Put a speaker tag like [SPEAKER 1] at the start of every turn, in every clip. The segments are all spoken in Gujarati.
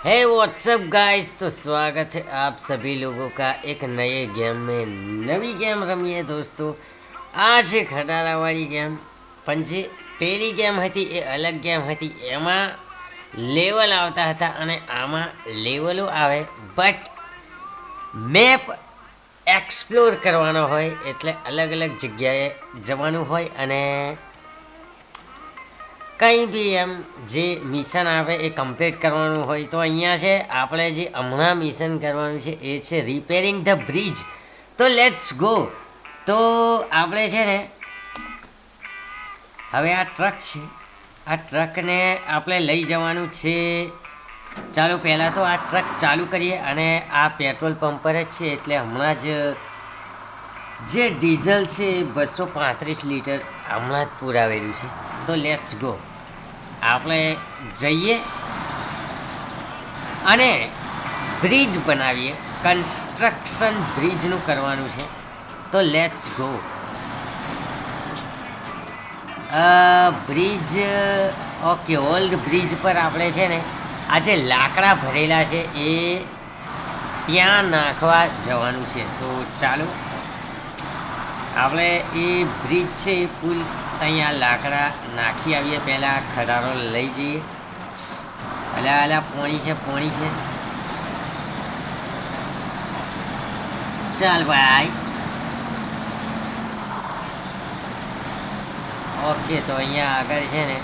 [SPEAKER 1] हे व्हाट्सअप गाइस। तो स्वागत है आप सभी लोगों का एक नए गेम में। नवी गेम रमीए दोस्तों। આ છે ખટારાવાળી ગેમ. પણ જે પેલી ગેમ હતી એ અલગ ગેમ હતી. એમાં લેવલ આવતા હતા અને આમાં લેવલો આવે બટ મેપ એક્સપ્લોર કરવાનો હોય, એટલે અલગ અલગ જગ્યાએ જવાનું હોય અને કંઈ બી એમ જે મિશન આવે એ કમ્પ્લીટ કરવાનું હોય. તો અહીંયા છે આપણે જે હમણાં મિશન કરવાનું છે એ છે રિપેરિંગ ધ બ્રિજ. તો લેટ્સ ગો. તો આપણે છે ને હવે આ ટ્રક છે, આ ટ્રકને આપણે લઈ જવાનું છે. ચાલો પહેલાં તો આ ટ્રક ચાલુ કરીએ અને આ પેટ્રોલ પંપ પર જ છે, એટલે હમણાં જ જે ડીઝલ છે એ 235 લીટર હમણાં જ પુરાવેલું છે. તો લેટ્સ ગો. આપણે જઈએ અને બ્રિજ બનાવીએ. કન્સ્ટ્રક્શન બ્રિજનું કરવાનું છે. તો let's go. Bridge okay, old bridge પર આપણે છે ને આ જે લાકડા ભરેલા છે એ ત્યાં નાખવા જવાનું છે. તો ચાલો આપણે એ બ્રિજ છે એ પુલ અહીંયા લાકડા નાખી આવીએ. પહેલાં ખટારો લઈ જઈએ. અલા પોણી છે, પોણી છે. ચાલ ભાઈ. ઓકે, તો અહીંયા આગળ છે ને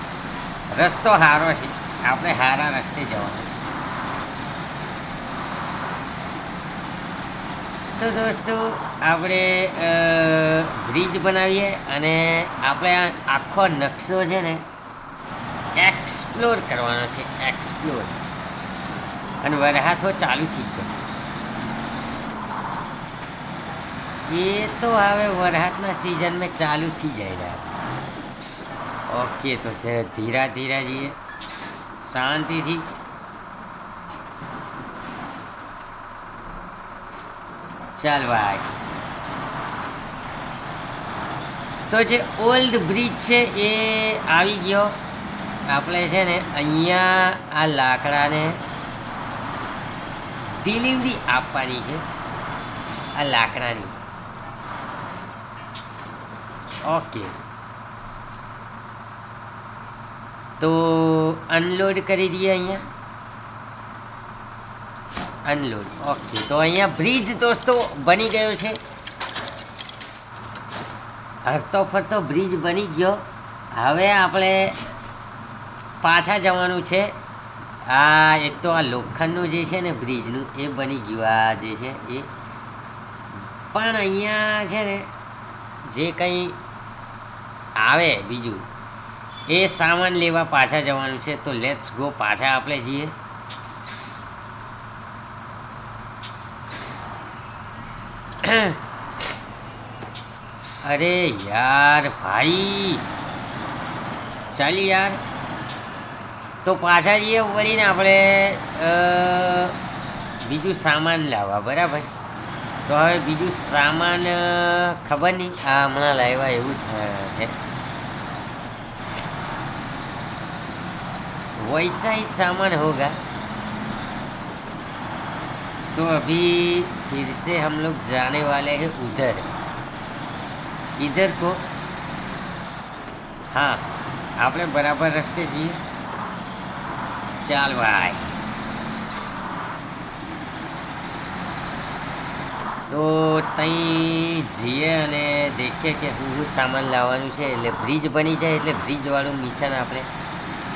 [SPEAKER 1] રસ્તો સારો છે, આપણે સારા રસ્તે જવાનું છે. તો દોસ્તો આપણે બ્રિજ બનાવીએ અને આપણે આખો નકશો છે ને એક્સપ્લોર કરવાનો છે. એક્સપ્લોર. અને વરસાદ ચાલુ થઈ ગયો. એ તો હવે વરસાદના સિઝનમાં ચાલુ થઈ જાય. ઓકે, તો છે ધીરા ધીરા જઈએ, શાંતિથી. ચાલ ભાઈ. તો જે ઓલ્ડ બ્રિજ છે એ આવી ગયો. આપણે છે ને અહીંયા આ લાકડાને ડિલિવરી આપવાની છે, આ લાકડાની. ઓકે, તો અનલોડ કરી દઈએ અહીંયા. અનલોડ. ઓકે, તો અહીંયા બ્રિજ દોસ્તો બની ગયો છે. હરતો ફરતો બ્રિજ બની ગયો. હવે આપણે પાછા જવાનું છે. આ એક તો આ લોખંડનું જે છે ને બ્રિજનું એ બની ગયું. આ જે છે એ પણ અહીંયા છે ને જે કંઈ આવે બીજું એ સામાન લેવા પાછા જવાનું છે. તો લેટ્સ ગો. પાછા આપણે જઈએ. અરે યાર ભાઈ, ચાલ યાર. તો પાછા જઈએ વળીને આપણે બીજું સામાન લાવવા. બરાબર. તો હવે બીજું સામાન ખબર નહીં, આ હમણાં લાવ્યા એવું છે. वैसा ही सामान होगा. तो अभी फिर से हम लोग जाने वाले हैं उधर. इधर को हाँ, આપણે બરાબર રસ્તે જઈએ. ચાલ ભાઈ. તો ત્યાં જઈએ અને દેખીએ કે હું સામાન લાવવાનું છે. એટલે બ્રિજ બની જાય એટલે બ્રિજવાળું મિશન આપણે,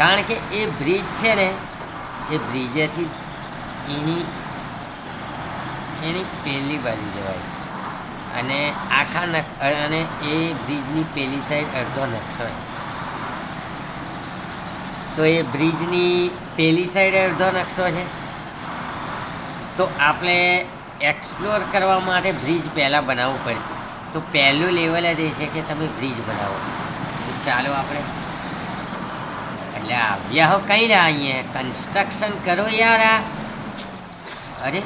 [SPEAKER 1] કારણ કે એ બ્રિજ છે ને એ બ્રિજેથી એની પહેલી બાજુ જવાય અને આખા અને એ બ્રિજની પેલી સાઈડ અડધો નકશો છે. તો એ બ્રિજની પેલી સાઈડ અડધો નકશો છે. તો આપણે એક્સપ્લોર કરવા માટે બ્રિજ પહેલાં બનાવવું પડશે. તો પહેલું લેવલ જ એ છે કે તમે બ્રિજ બનાવો. તો ચાલો આપણે એટલે આવ્યા હો કઈ રહ્યા અહીંયા. કન્સ્ટ્રક્શન કરો યાર. અરે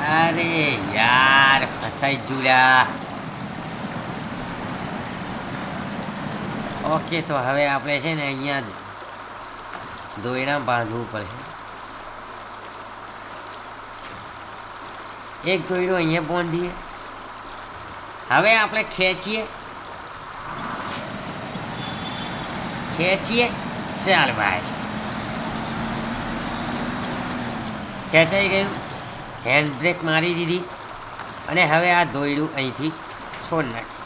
[SPEAKER 1] અરે યાર, ફસાઈ જુલા. ઓકે, તો હવે આપણે છે ને અહીંયા દોયડા બાંધવું પડશે. એક દોયડો અહીંયા બાંધીએ. હવે આપણે ખેંચીએ. ચાલ ભાઈ, ખેંચાઈ ગયું. હેન્ડ બ્રેક મારી દીધી અને હવે આ દોયડું અહીંથી છોડ નાખી.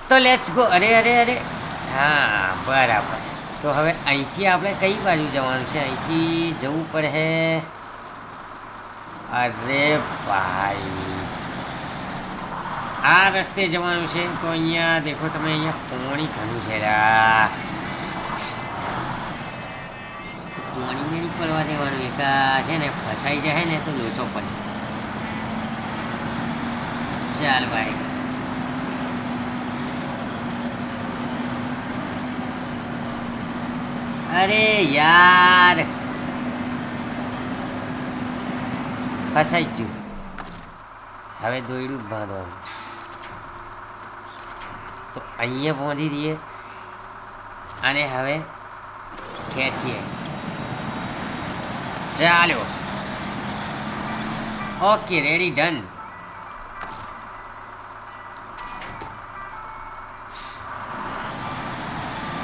[SPEAKER 1] તો લેટ્સ ગો. અરે અરે અરે, હા બરાબર. તો હવે અહીંથી આપણે કઈ બાજુ જવાનું છે? અહીંથી જવું પડે. અરે ભાઈ, આ રસ્તે જવાનું છે. તો અહીંયા દેખો તમે, અહીંયા પોણી ઘણું છે. પોણી મેં નહીં પડવા દેવાનું. એક છે ને ફસાઈ જાય ને તો લોચો પડે. ચાલ ભાઈ. અરે યાર, ફસાઈ ગયું. હવે દોયડું બાંધવાનું. તો અહીંયા બાંધી દઈએ અને હવે ખેંચીએ. ચાલો, ઓકે, રેડી, ડન.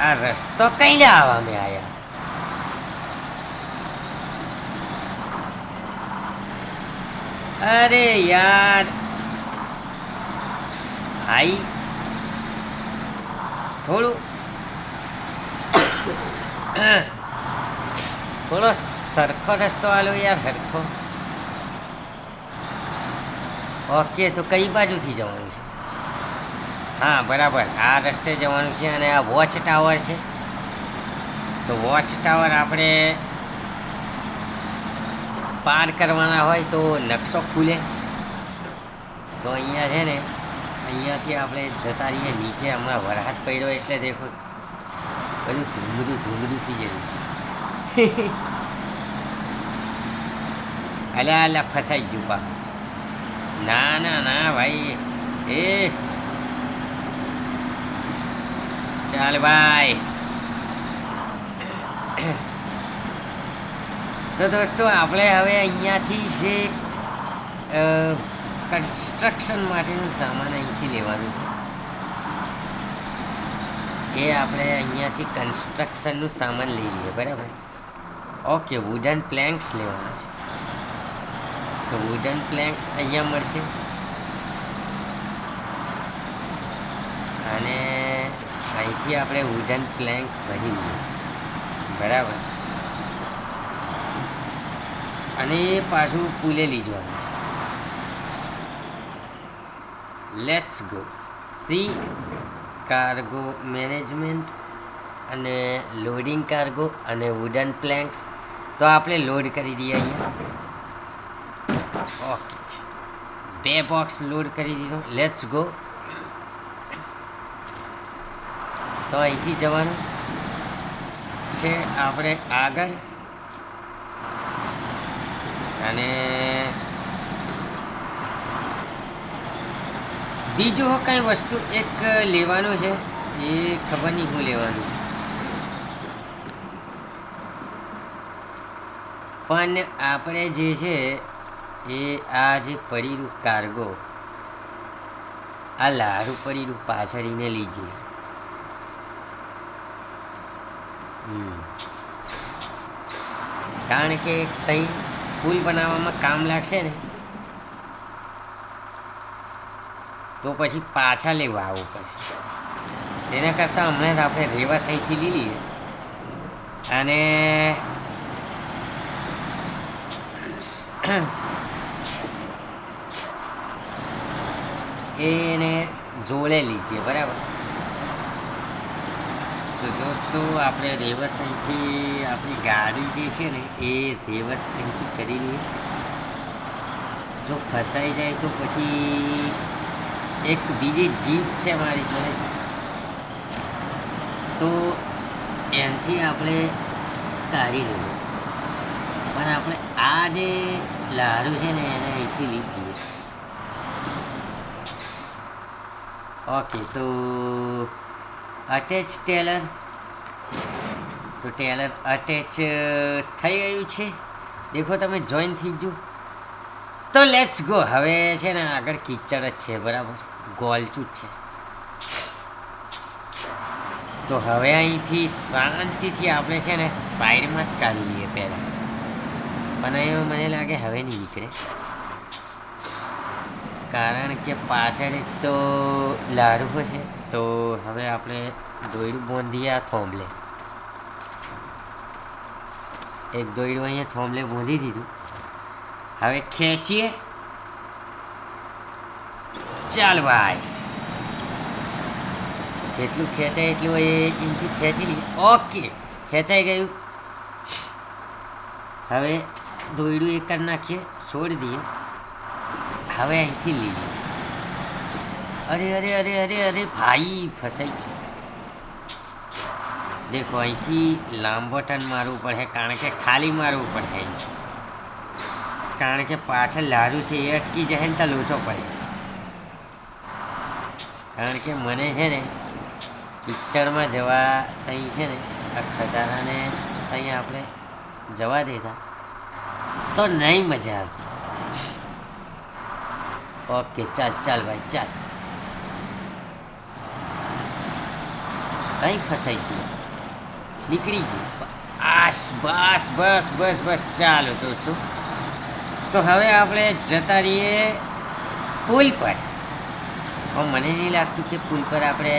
[SPEAKER 1] આ રસ્તો કઈ લાવવા મેં આયા? અરે યાર ભાઈ, થોડો સરખો રસ્તો આલો યાર, સરખો. ઓકે, તો કઈ બાજુથી જવાનું છે? હા બરાબર, આ રસ્તે જવાનું છે. અને આ વોચ ટાવર છે. તો વોચ ટાવર આપણે પાર કરવાના હોય તો નકશો ખુલે. તો અહીંયા છે ને, અહીંયાથી આપણે જતા રહીએ નીચે. હમણાં વરસાદ પડ્યો એટલે દેખો બધું ધૂંધળું થઈ જાય છે. અલ્યા ફસાઈ ગયું પા. ના ના ના ભાઈ, એ ચાલ ભાઈ. તો દોસ્તો, આપણે હવે અહીંયાથી જે કન્સ્ટ્રક્શન માટેનું સામાન અહીંથી લેવાનું છે, એ આપણે અહીંયાથી કન્સ્ટ્રક્શનનું સામાન લઈ લઈએ. બરાબર. ઓકે, વુડન પ્લેન્ક્સ લેવાના છે. તો વુડન પ્લેન્ક્સ અહીંયા મળશે. અને અહીંથી આપણે વુડન પ્લેન્ક ભરી લઈએ. બરાબર. અને એ પાછું પુલે લઈ જવાનું છે. Let's go. C cargo management અને લોડિંગ કાર્ગો અને વુડન પ્લેન્ક્સ. તો આપણે લોડ કરી દઈએ અહીંયા. ઓકે, 2 બોક્સ લોડ કરી દીધો. Let's go. તો અહીંથી જવાનું છે આપણે આગળ. અને બીજું કઈ વસ્તુ એક લેવાનું છે, એ ખબર નહીં હું લેવાનું છે. પણ આપણે જે છે એ આ જે પડીરું કાર્ગો, આ લારું પડીરું પાછળીને લીજીએ. કારણ કે ત્યાં પુલ બનાવવામાં કામ લાગશે ને, તો પછી પાછા લેવા આવવું પડે. તેના કરતાં હમણાં જ આપણે રેવા સહીથી લઈ લઈએ. અને એને જોડે લીજીએ. બરાબર. તો દોસ્તો, આપણે રેવસ અહીંથી આપણી ગાડી જે છે ને એ રેવસ અહીંથી કરી લઈએ. જો ફસાઈ જાય તો પછી એક બીજી જીપ છે મારી જોડે, તો એનાથી આપણે કાઢી લઈએ. પણ આપણે આ જે લારું છે ને એને અહીંથી લીધીએ. ઓકે, તો અટેચ ટેલર. તો ટેલર અટેચ થઈ ગયું છે. દેખો તમે જોઈન થઈ ગયું. તો લેટ્સ ગો. હવે છે ને આગળ કિચડ જ છે, બરાબર, ગોલચું જ છે. તો હવે અહીંથી શાંતિથી આપણે છે ને સાઈડમાં જ કાઢી લઈએ પહેલાં, પણ એ મને લાગે હવે નહીં નીકળે, કારણ કે પાછળ એક તો લારું છે. તો હવે આપણે દોયડું બાંધીએ આ થોંભલે. એક દોયડું અહીંયા થોંભલે બાંધી દીધું. હવે ખેંચીએ. ચાલ ભાઈ, જેટલું ખેંચાય એટલું એ એમથી ખેંચી લઈએ. ઓકે, ખેંચાઈ ગયું. હવે દોયડું એક કરી નાખીએ, છોડી દઈએ. હવે અહીંથી લઈએ. અરે અરે અરે અરે અરે ભાઈ, ફસાઈ ગયું. દેખો અહીંથી લાંબો ટર્ન મારવું પડે, કારણ કે ખાલી મારવું પડે, કારણ કે પાછળ લારું છે એ અટકી જાય ને તો લોચો પડે. કારણ કે મને છે ને પિક્ચરમાં જવા ત્યાં છે ને આ ખટારાને ત્યાં આપણે જવા દેતા તો નહીં મજા આવતી. ઓકે, ચાલ ચાલ ભાઈ ચાલ. અહીં ફસાઈ ગયું, નીકળી ગયું. બસ બસ બસ બસ બસ. ચાલો દોસ્તો, તો હવે આપણે જતા રહીએ પુલ પર. પણ મને નહીં લાગતું કે પુલ પર આપણે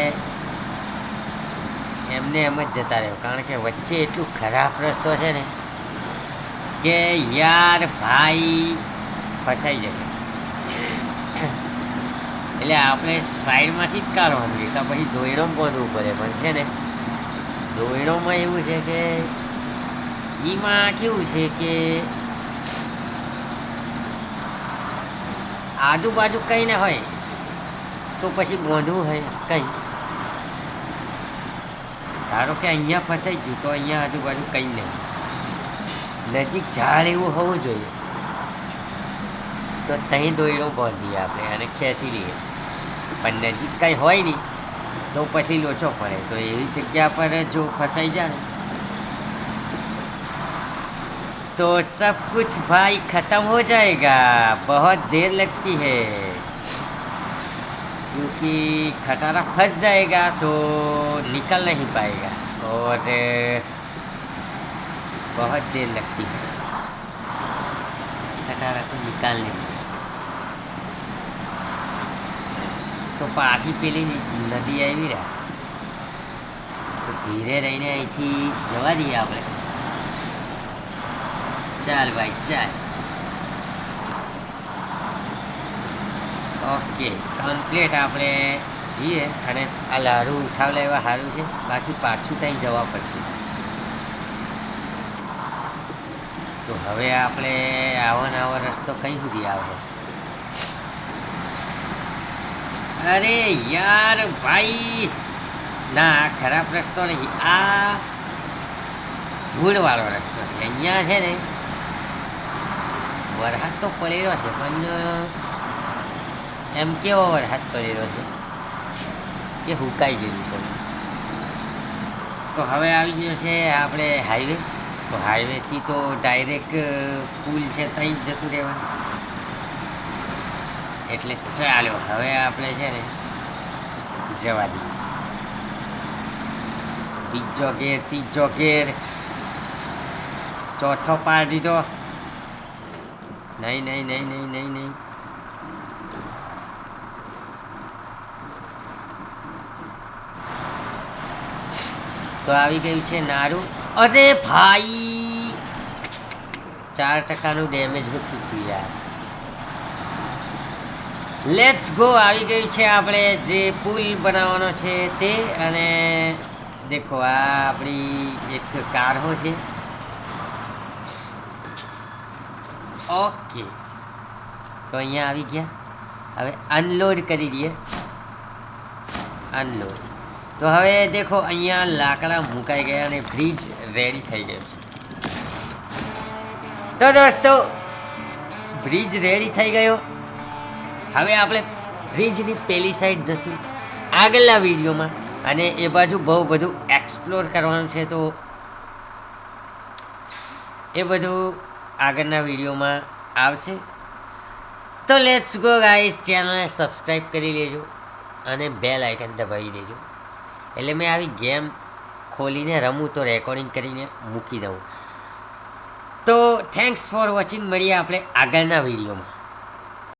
[SPEAKER 1] એમને એમ જ જતા રહ્યો, કારણ કે વચ્ચે એટલું ખરાબ રસ્તો છે ને કે યાર ભાઈ ફસાઈ જાય. એટલે આપણે સાઈડમાંથી જ કાઢવા મળીએ, તો પછી દોયડોમાં બાંધવું પડે. પણ છે ને દોયડોમાં એવું છે કે એમાં કેવું છે કે આજુબાજુ કંઈ ના હોય તો પછી બાંધવું હોય કંઈ. ધારો કે અહીંયા ફસાઈ ગયું તો અહીંયા આજુબાજુ કંઈ નહીં, નજીક ઝાડ એવું હોવું જોઈએ. તો ત્યાં દોયડો બાંધીએ આપણે અને ખેંચી લઈએ. પણ નજીક કંઈ હોય નહીં તો પછી લોચો પડે. તો એવી જગ્યા પર જો ફસાઈ જાય तो सब कुछ भाई ख़त्म हो जाएगा, बहुत देर लगती है, क्योंकि खटारा फंस जाएगा तो निकल नहीं पाएगा और बहुत देर लगती है खटारा को निकालने में. તો પાછી પેલી નદી આવી રહ્યા, તો ધીરે રહીને અહીંથી જવા દઈએ આપણે. ચાલ ભાઈ ચાલ. ઓકે, કમ્પ્લીટ આપણે જઈએ. અને આ લારું ઉઠાવ લેવા સારું છે, બાકી પાછું ત્યાં જવા પડતું. તો હવે આપણે આવો ને આવો રસ્તો કઈ સુધી આવે? અરે યાર ભાઈ, ના આ ખરાબ રસ્તો નહીં, આ ધૂળવાળો રસ્તો છે. અહીંયા છે ને વરસાદ તો પડેલો છે, પણ એમ કેવો વરસાદ પડેલો છે કે હુકાઈ ગયેલું છે. તો હવે આવી ગયો છે આપણે હાઈવે. તો હાઈવેથી તો ડાયરેક્ટ પુલ છે ત્યાં જ જતું રહેવાનું. એટલે ચાલો હવે આપણે છે ને જવા દઈએ. બીજો ગેર, ત્રીજો ગેર, ચોથો પાર દીધો. નહીં નહીં નહીં નહીં નહીં નહીં. તો આવી ગયું છે નારું. અરે ભાઈ 4% ડેમેજ થઈ ગયું યાર. Let's go. આવી ગયું છે આપણે જે પુલ બનાવવાનો છે તે. અને દેખો આ આપણી એક કારો છે. ઓકે, તો અહીંયા આવી ગયા. હવે અનલોડ કરી દઈએ. અનલોડ. તો હવે દેખો અહીંયા લાકડા મુકાઈ ગયા અને બ્રિજ રેડી થઈ ગયો છે. તો દોસ્તો બ્રિજ રેડી થઈ ગયો. હવે આપણે બ્રિજની પેલી સાઈડ જશું આગળના વિડીયોમાં. અને એ બાજુ બહુ બધું એક્સપ્લોર કરવાનું છે, તો એ બધું આગળના વિડીયોમાં આવશે. તો લેટ્સ ગો ગાઈસ, ચેનલને સબસ્ક્રાઈબ કરી લેજો અને બેલ આઇકન દબાવી દેજો, એટલે મેં આવી ગેમ ખોલીને રમું તો રેકોર્ડિંગ કરીને મૂકી દઉં. તો થેન્ક્સ ફોર વોચિંગ. મળીએ આપણે આગળના વિડીયોમાં.